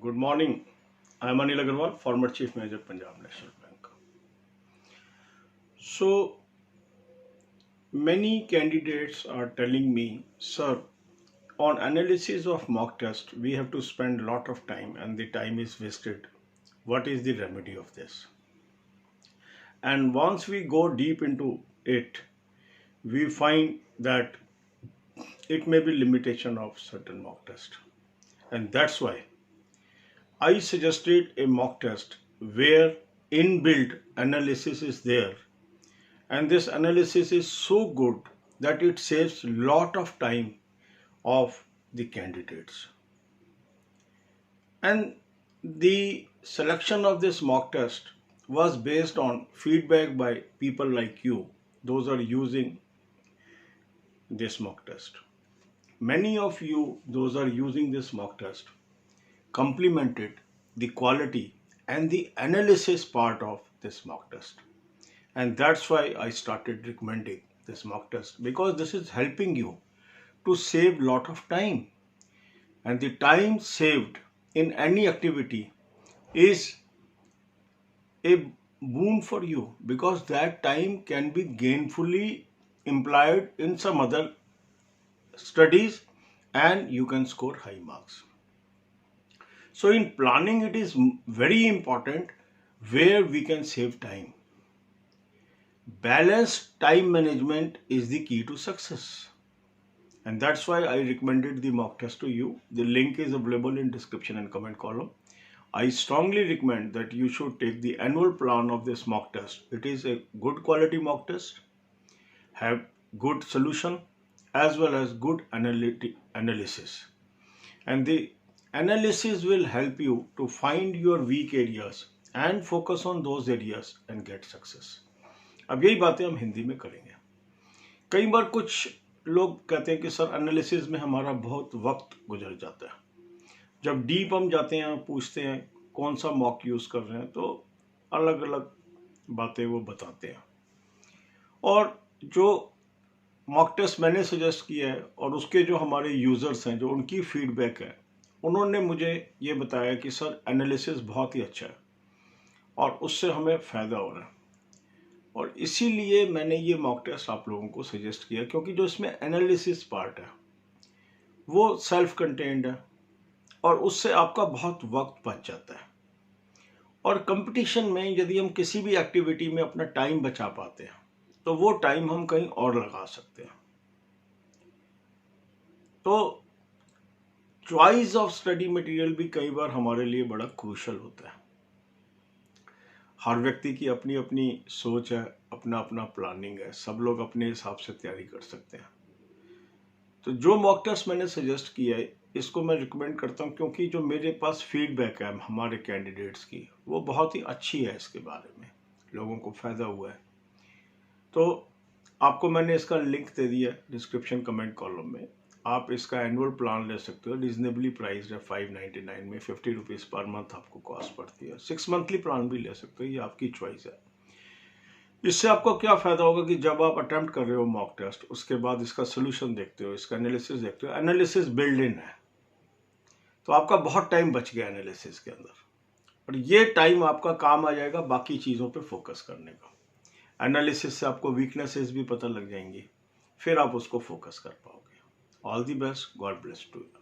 Good morning. I am Anil Agarwal, former Chief Manager, Punjab National Bank. So many candidates are telling me, sir, on analysis of mock test, we have to spend a lot of time and the time is wasted. What is the remedy of this? And once we go deep into it, we find that it may be limitation of certain mock test. And that's why I suggested a mock test where inbuilt analysis is there, and this analysis is so good that it saves lot of time of the candidates. And the selection of this mock test was based on feedback by people like you, those are using this mock test. Many of you, those are using this mock test, complimented the quality and the analysis part of this mock test. And that's why I started recommending this mock test, because this is helping you to save lot of time. And the time saved in any activity is a boon for you, because that time can be gainfully employed in some other studies and you can score high marks. So in planning, it is very important where we can save time. Balanced time management is the key to success. And that's why I recommended the mock test to you. The link is available in description and comment column. I strongly recommend that you should take the annual plan of this mock test. It is a good quality mock test, have good solution as well as good analysis. And the analysis will help you to find your weak areas and focus on those areas and get success. अब यही बातें हम हिंदी में करेंगे. कई बार कुछ लोग कहते हैं कि सर एनालिसिस में हमारा बहुत वक्त गुजर जाता है. जब डीप हम जाते हैं, पूछते हैं कौन सा मॉक यूज़ कर रहे हैं, तो अलग अलग बातें वो बताते हैं. और जो मॉक टेस्ट मैंने सजेस्ट किया है और उसके जो हमारे यूज़र्स हैं, जो उनकी फीडबैक है, उन्होंने मुझे ये बताया कि सर एनालिसिस बहुत ही अच्छा है और उससे हमें फ़ायदा हो रहा है. और इसीलिए मैंने ये मॉक टेस्ट आप लोगों को सजेस्ट किया, क्योंकि जो इसमें एनालिसिस पार्ट है वो सेल्फ कंटेन्ड है और उससे आपका बहुत वक्त बच जाता है. और कंपटीशन में यदि हम किसी भी एक्टिविटी में अपना टाइम बचा पाते हैं तो वो टाइम हम कहीं और लगा सकते हैं. तो चॉइस ऑफ स्टडी मटेरियल भी कई बार हमारे लिए बड़ा क्रूशल होता है. हर व्यक्ति की अपनी अपनी सोच है, अपना अपना प्लानिंग है, सब लोग अपने हिसाब से तैयारी कर सकते हैं. तो जो मॉक टेस्ट मैंने सजेस्ट किया है, इसको मैं रिकमेंड करता हूं, क्योंकि जो मेरे पास फीडबैक है हमारे कैंडिडेट्स की, वो बहुत ही अच्छी है. इसके बारे में लोगों को फ़ायदा हुआ है. तो आपको मैंने इसका लिंक दे दिया डिस्क्रिप्शन कमेंट कॉलम में. आप इसका एनुअल प्लान ले सकते हो, रीजनेबली प्राइस है. 599 में 50 रुपीज़ पर मंथ आपको कॉस्ट पड़ती है. 6 मंथली प्लान भी ले सकते हो, ये आपकी चॉइस है. इससे आपको क्या फ़ायदा होगा कि जब आप अटेम्प्ट कर रहे हो मॉक टेस्ट, उसके बाद इसका सोल्यूशन देखते हो, इसका एनालिसिस देखते हो, एनालिसिस बिल्ड इन है, तो आपका बहुत टाइम बच गया एनालिसिस के अंदर. और ये टाइम आपका काम आ जाएगा बाकी चीज़ों पे फोकस करने का. एनालिसिस से आपको वीकनेसेस भी पता लग जाएंगी, फिर आप उसको फोकस कर पाओगे. All the best, God bless to you.